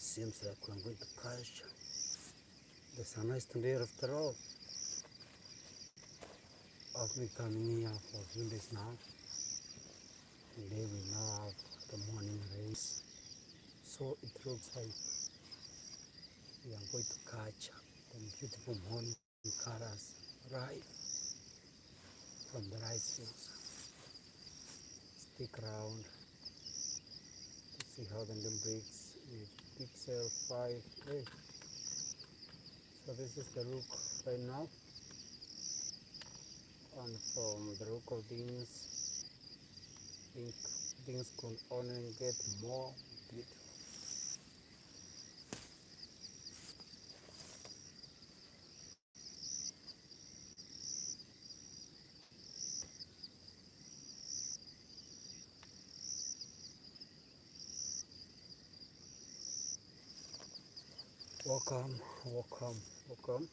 seems like we're going to catch the sunrise today after all. I've been coming here for a few days now. Today we now have the morning rays. So it looks like we are going to catch the beautiful morning colors right from the rice fields. Stick around to see how the daybreaks with pixel 5A. So this is the look right now, and from the look of things could only get more beautiful. Welcome, welcome, welcome.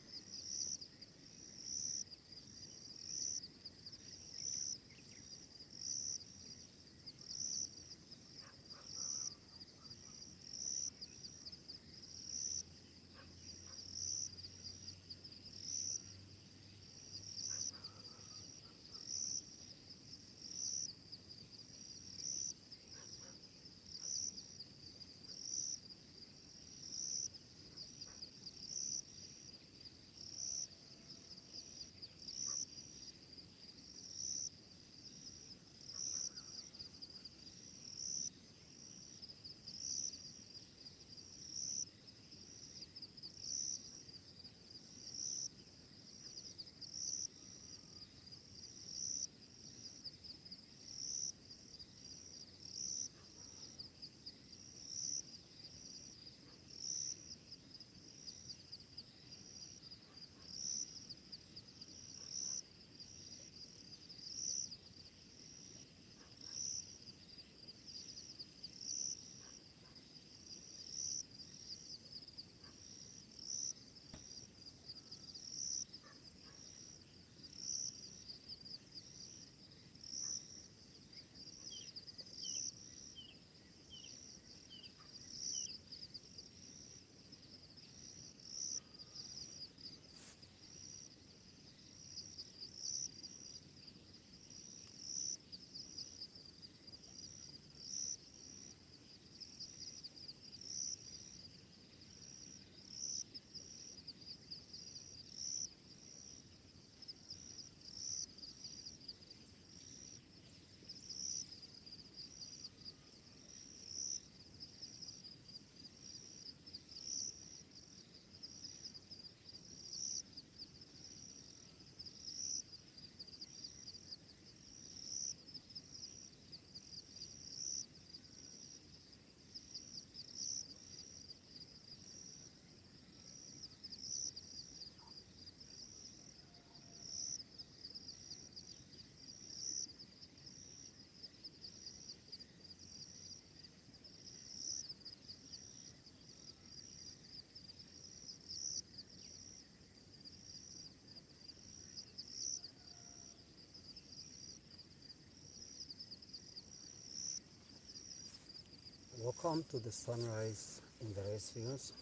Welcome to the sunrise in the rice fields.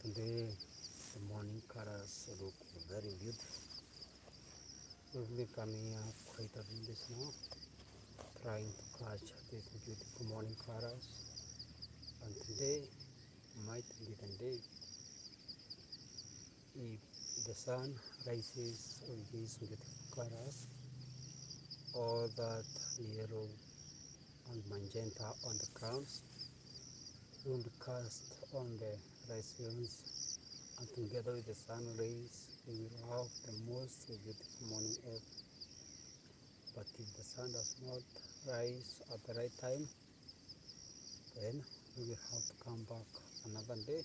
Today the morning colors look very beautiful. We've been coming here quite a few days now, trying to catch these beautiful morning colors, and today might be the day. If the sun rises with these beautiful colors, all that yellow and magenta on the grounds will be cast on the rice fields, and together with the sun rays we will have the most beautiful morning ever. But if the sun does not rise at the right time, then we will have to come back another day.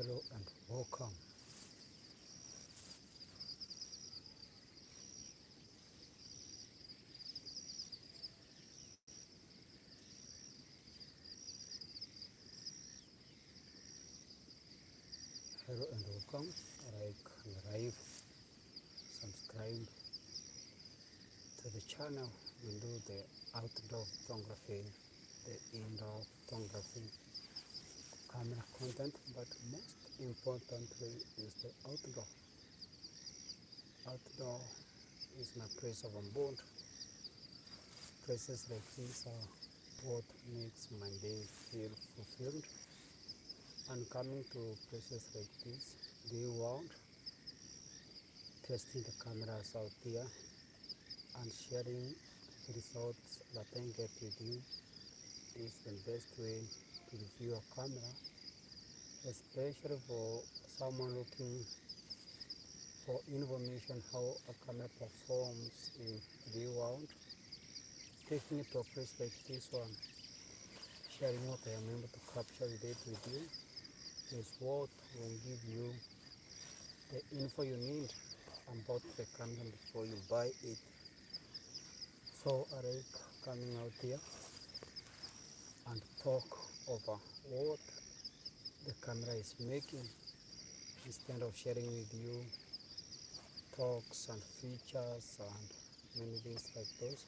Hello and welcome. Hello and welcome. Like and live, subscribe to the channel. We do the outdoor photography, the indoor photography, camera content, but most importantly is the outdoor. Outdoor is my place of abode. Places like this are what makes my day feel fulfilled. And coming to places like this, day round, testing the cameras out there and sharing the results that I get with you is the best way to review a camera, especially for someone looking for information how a camera performs in real world. Taking it to a place like this one, sharing what I am able to capture with it with you is what will give you the info you need about the camera before you buy it. So I like coming out here and talk over what the camera is making instead of sharing with you talks and features and many things like those.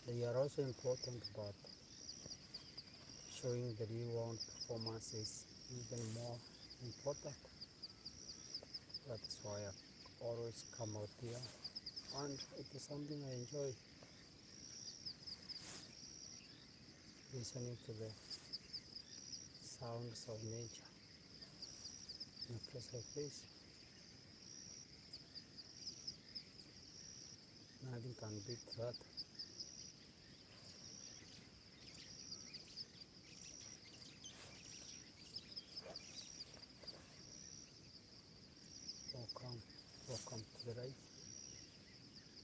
They are also important, but showing the real world performance is even more important. That is why I always come out here, and it is something I enjoy, listening to the sounds of nature in a place like this. Nothing can beat that. Welcome to the ride.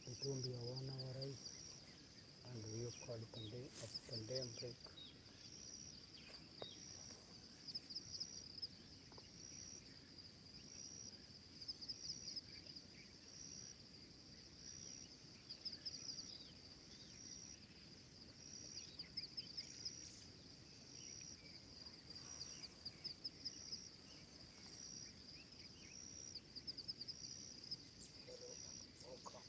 It will be a 1 hour ride, and we will call it a daybreak. Welcome.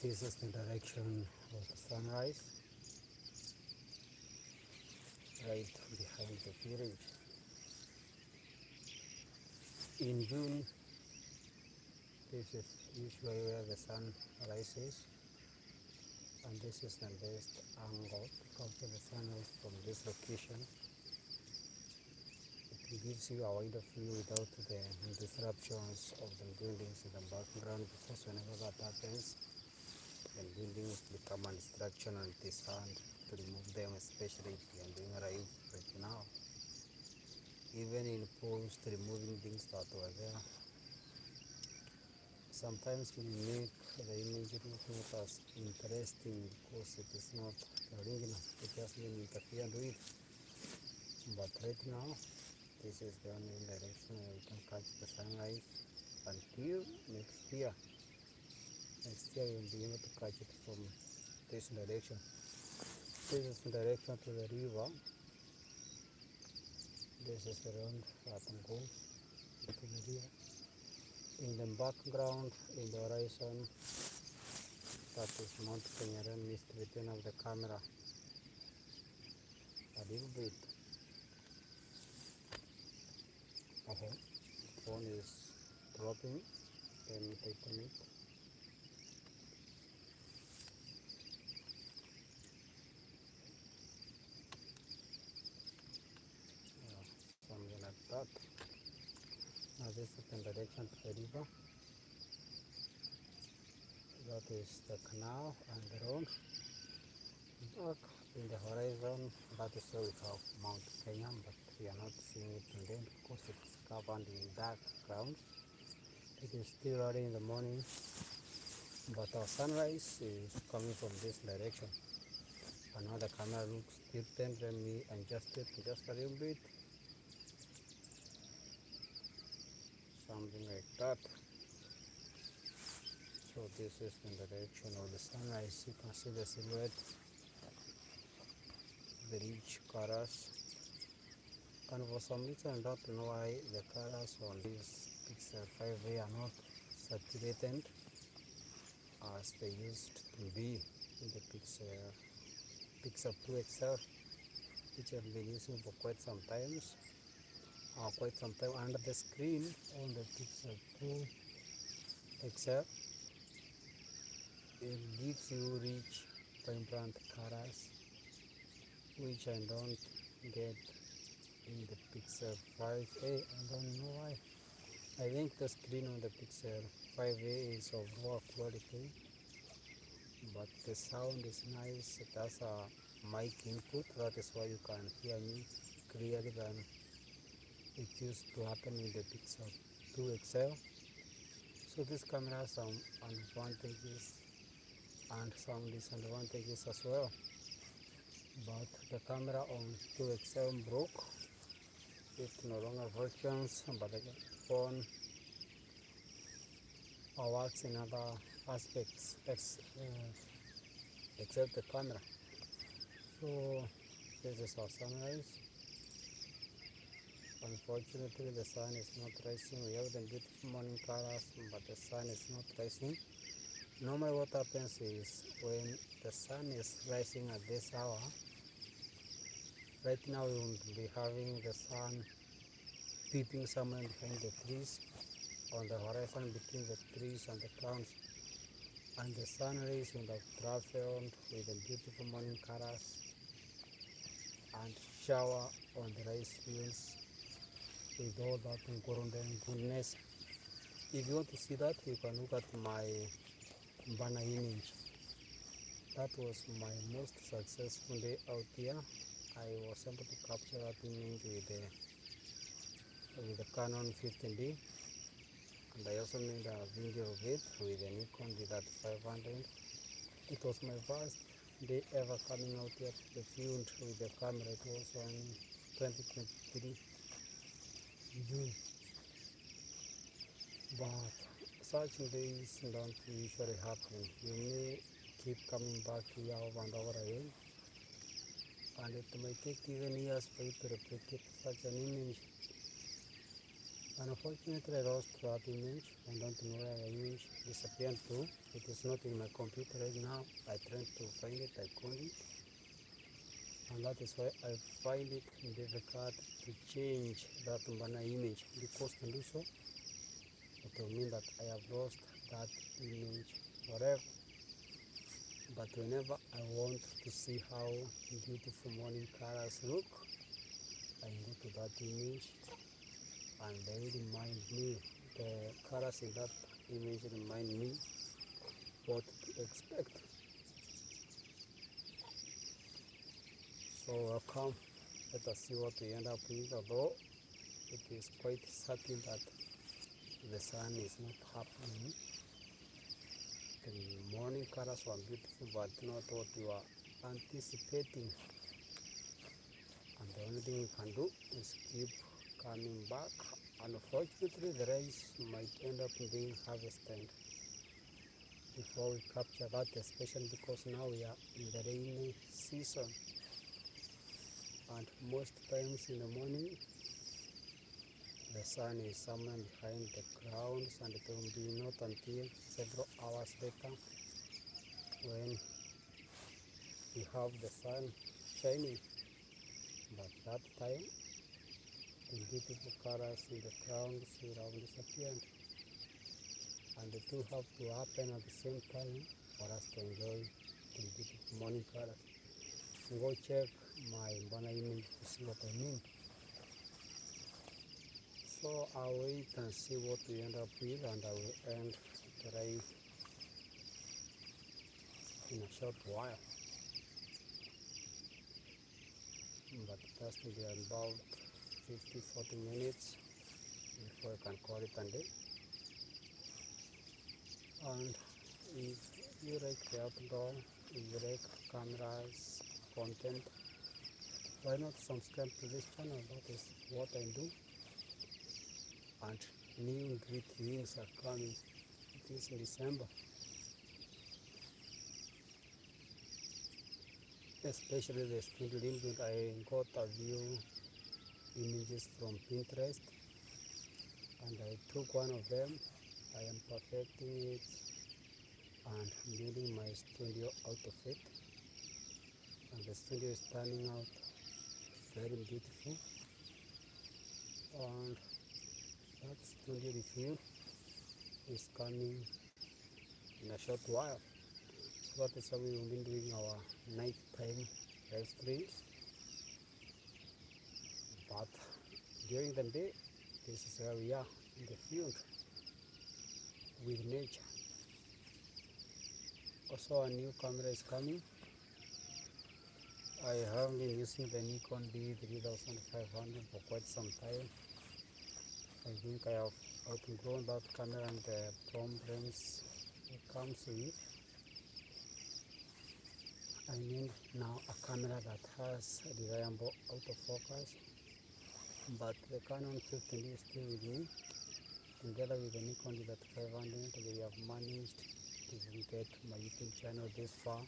This is the direction of the sunrise, right behind the village. In June, this is usually where the sun rises, and this is the best angle to capture the sunrise from this location. It gives you a wider view without the disruptions of the buildings in the background, because whenever that happens, the buildings become a distraction and it is hard to remove them, especially if you are doing a live right now. Even in post removing things that were there, sometimes we make the image look not as interesting because it is not the original, it has been interfered with. But right now, this is the only direction where you can catch the sunrise until next year. Next year you'll be able to catch it from this direction. This is the direction to the river. This is the round that goes to the river. In the background, in the horizon, that is Mount Kenya missed within of the camera a little bit. Okay, the phone is dropping. Let me tighten it. Something like that. Now this is in direction to the river. That is the canal and the road. Back in the horizon, that is where we have Mount Kenya, but we are not seeing it today because it is covered in dark ground. It is still early in the morning, but our sunrise is coming from this direction. And now the camera looks tilted. Let me adjust it just a little bit. Something like that. So this is in the direction of the sunrise. You can see the silhouette, the rich colors. And for some reason, I don't know why the colors on this Pixel 5a are not saturated as they used to be in the Pixel 2 XL, which I've been using for quite some time. Under the screen on the Pixel 2 XL, it gives you rich, vibrant colors, which I don't get in the Pixel 5a. I don't know why. I think the screen on the Pixel 5a is of lower quality, but the sound is nice. It has a mic input, that is why you can hear me clearly than it used to happen in the Pixel 2 XL. So this camera has some advantages and some disadvantages as well. But the camera on 2XL broke. It no longer functions, but the phone works in other aspects except the camera. So this is our sunrise. Unfortunately, the sun is not rising. We have the beautiful morning colors, but the sun is not rising. Normally what happens is when the sun is rising at this hour, right now we will be having the sun peeping somewhere behind the trees, on the horizon between the trees and the clouds, and the sun rays will have traveled with the beautiful morning colors and shower on the rice fields with all that golden goodness. If you want to see that, you can look at my banner image. That was my most successful day out here. I was able to capture that image with the Canon 15D, and I also made a video of it with the Nikon D3500. It was my first day ever coming out here to the field with the camera. It was on 2023 June. But such days don't usually happen. You may keep coming back here over and over again, and it might take even years for you to replicate such an image. Unfortunately, I lost that image. I don't know where the image disappeared to. It is not in my computer right now. I tried to find it, I couldn't. And that is why I find it difficult to change that banner image, because to do so, it will mean that I have lost that image forever. But whenever I want to see how beautiful morning colors look, I go to that image and they remind me, the colors in that image remind me what to expect. So welcome, let us see what we end up with, although it is quite certain that the sun is not happening. The morning colors were beautiful, but not what you are anticipating. And the only thing we can do is keep coming back. Unfortunately, the rice might end up being harvested before we capture that, especially because now we are in the rainy season. And most times in the morning, the sun is somewhere behind the clouds, and it will be not until several hours later when we have the sun shining, but that time the beautiful colors in the ground will have disappeared, and the two have to happen at the same time for us to enjoy the beautiful morning colors. Go check my banner image to see what I mean. So I'll wait and see what we end up with, and I will end the live in a short while. But it has to be about 50-40 minutes before I can call it a day. And if you like the outdoor, if you like cameras, content, why not subscribe to this channel? That is what I do. And new great things are coming this December, especially the spring limit. I got a few images from Pinterest and I took one of them. I am perfecting it and building my studio out of it, and the studio is turning out very beautiful, and that studio review is coming in a short while. So that is how we will be doing our nighttime live streams. But during the day, this is where we are in the field with nature. Also, a new camera is coming. I have been using the Nikon D3500 for quite some time. I think I have outgrown that camera and the problems it comes with. I need now a camera that has reliable autofocus, but the Canon 15D is still with me. Together with the Nikon D3500, we have managed to get my YouTube channel this far.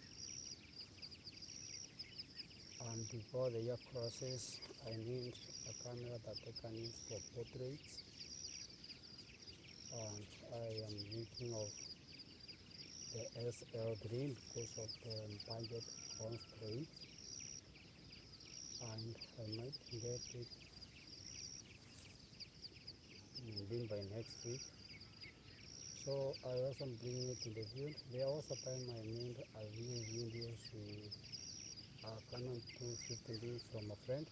And before the year crosses, I need a camera that I can use for portraits. And I am thinking of the SL3 because of the budget constraints, and I might get it maybe by next week. So I also bring it to the field. There was a time I made a few videos with a Canon 250D from a friend.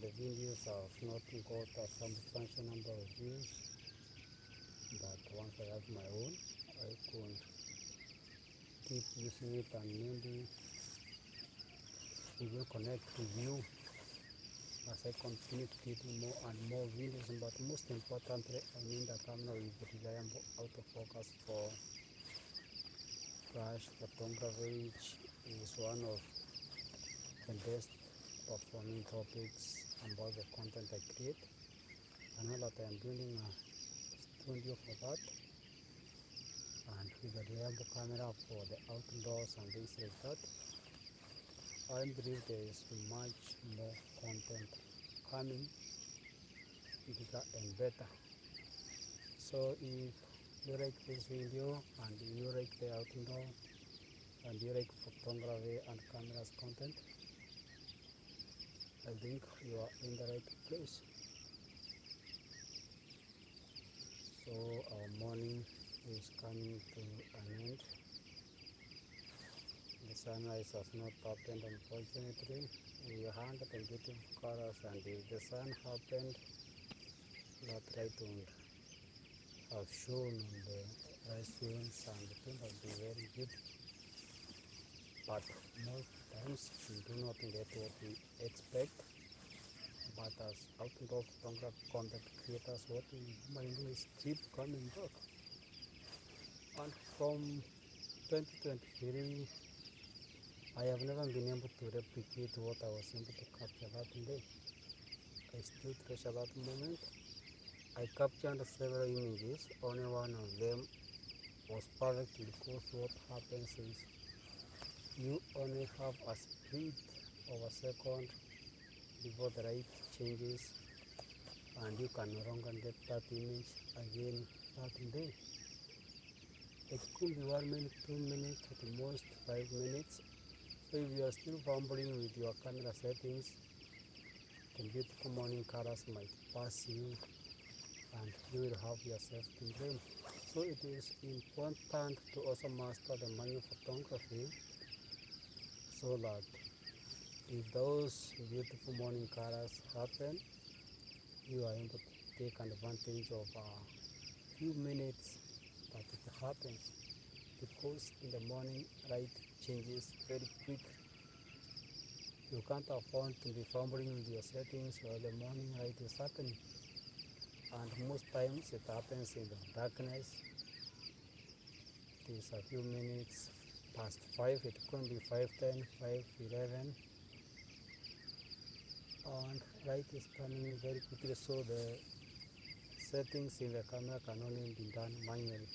The videos have not got a substantial number of views, but once I have my own, I could keep using it, and maybe it will connect with you as I continue to get more and more videos. But most importantly, I need a camera with reliable autofocus for flash photography, which is one of the best performing topics about the content I create. I know that I am building a studio for that, and with a reliable camera for the outdoors and things like that, I believe there is much more content coming, bigger and better. So if you like this video and you like the outdoor and you like photography and cameras content, I think you are in the right place. So our morning is coming to an end. The sunrise has not happened, unfortunately. We had the beautiful colors, and if the sun happened, that light would have shown on the rice fields and it would have been very beautiful. But most times we do not get what we expect. But as outdoor photography content creators, what we might do is keep coming back. And from 2023, I have never been able to replicate what I was able to capture that day. I still treasure that moment. I captured several images, only one of them was perfect, because what happens is you only have a split of a second before the light changes, and you can no longer get that image again that day. It could be 1 minute, 2 minutes, at the most 5 minutes. So if you are still fumbling with your camera settings, the beautiful morning colors might pass you and you will have yourself to blame. So it is important to also master the manual photography so that if those beautiful morning colors happen, you are able to take advantage of a few minutes that it happens, because in the morning light changes very quickly. You can't afford to be fumbling with your settings while the morning light is happening, and most times it happens in the darkness. It is a few minutes past 5, it could be 5:10, 5:11, and light is turning very quickly, so the settings in the camera can only be done manually.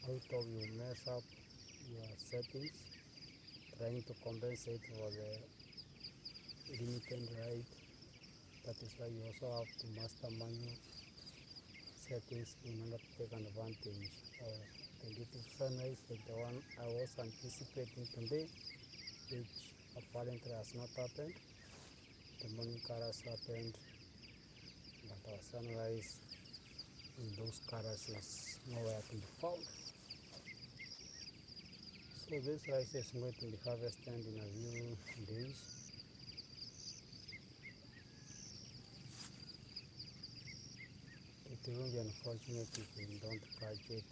Out of you mess up your settings trying to compensate for the limited light. That is why you also have to master manual settings in order to take advantage of the beautiful sunrise like the one I was anticipating today, which apparently has not happened. The morning colors happened, but our sunrise in those colors is nowhere to be found. So this rice is going to be harvested in a few days. It will be unfortunate if we don't catch it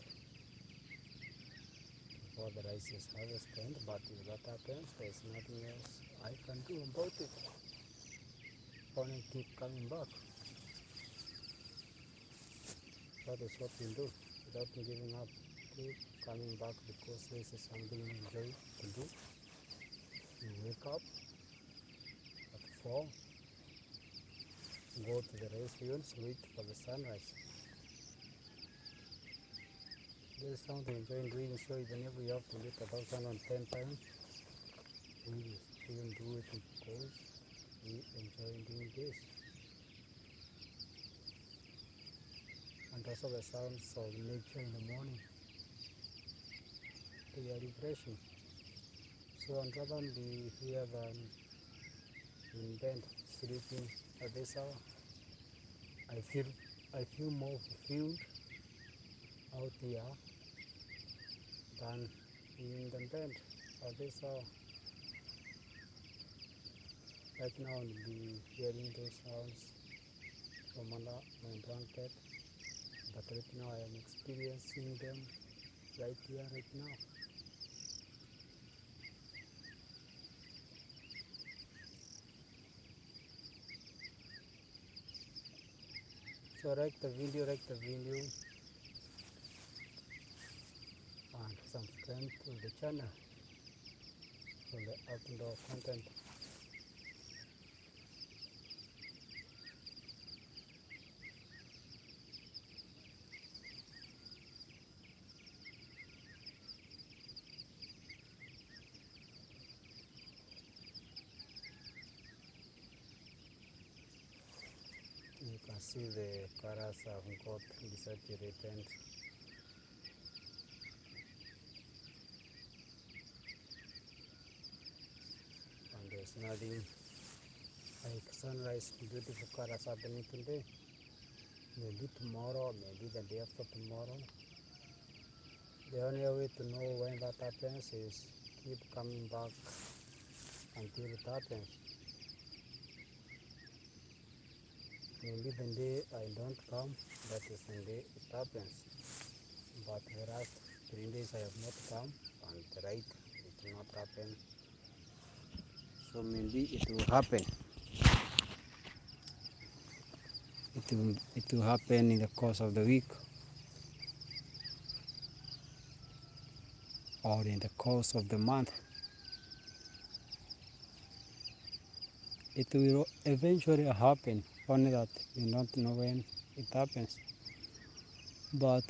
before the rice is harvested, but if that happens, there is nothing else I can do about it. Only keep coming back. That is what we do without giving up. Keep coming back, because this is something you enjoy to do. You wake up at 4, go to the rice fields, wait for the sunrise. There is something you enjoy doing, so even if we have to do it 1,010 times, we will still do it because we enjoy doing this. And also the sounds of nature in the morning, they are refreshing. So I'd rather be here than in bed sleeping at this hour. I feel more fulfilled out here than in the bed at this hour. Right now I'll be hearing those sounds from under my blanket, but right now I am experiencing them right here, right now. So like the video, and subscribe to the channel for the outdoor content. You can see the colors have got desaturated, and there's nothing like sunrise beautiful colors happening today. Maybe tomorrow, maybe the day after tomorrow. The only way to know when that happens is keep coming back until it happens. Maybe the day I don't come, that is the day it happens. But the last 3 days I have not come, and right, it will not happen. So maybe it will happen. It will happen in the course of the week, or in the course of the month. It will eventually happen, only that you don't know when it happens. But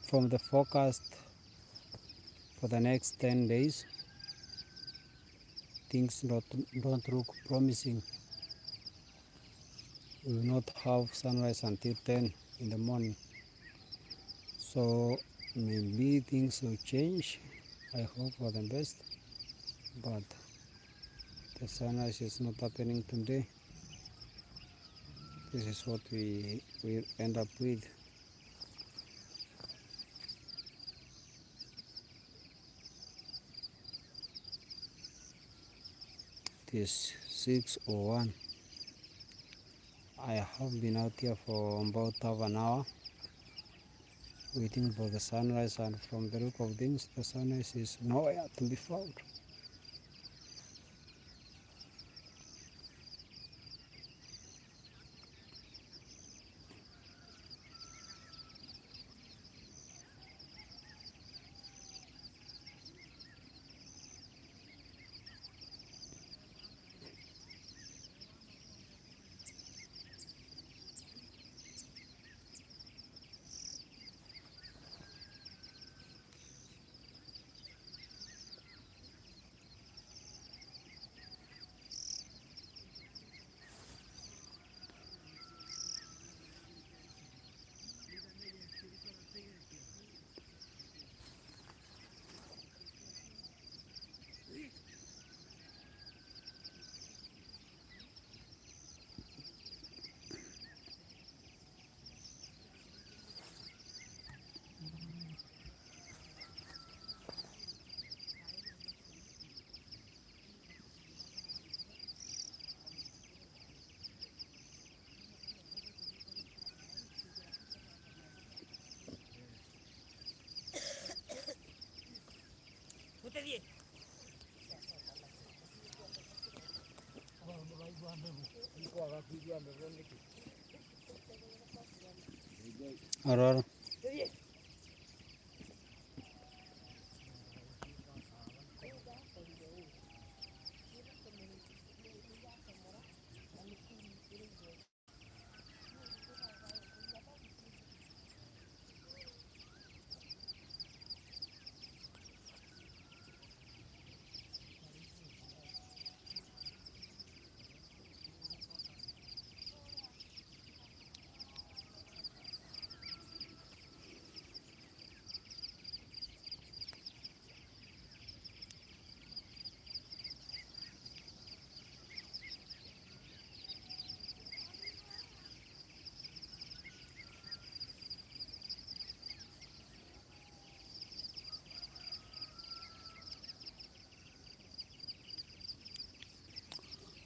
from the forecast for the next 10 days, things don't look promising. We will not have sunrise until 10 in the morning. So Maybe things will change. I hope for the best, but the sunrise is not happening today. This is what we will end up with. It is 6:01. I have been out here for about half an hour waiting for the sunrise, and from the look of things, the sunrise is nowhere to be found. Aurora.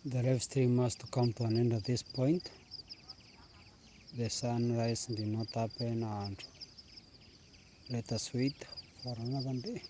The live stream must come to an end at this point. The sunrise did not happen, and let us wait for another day.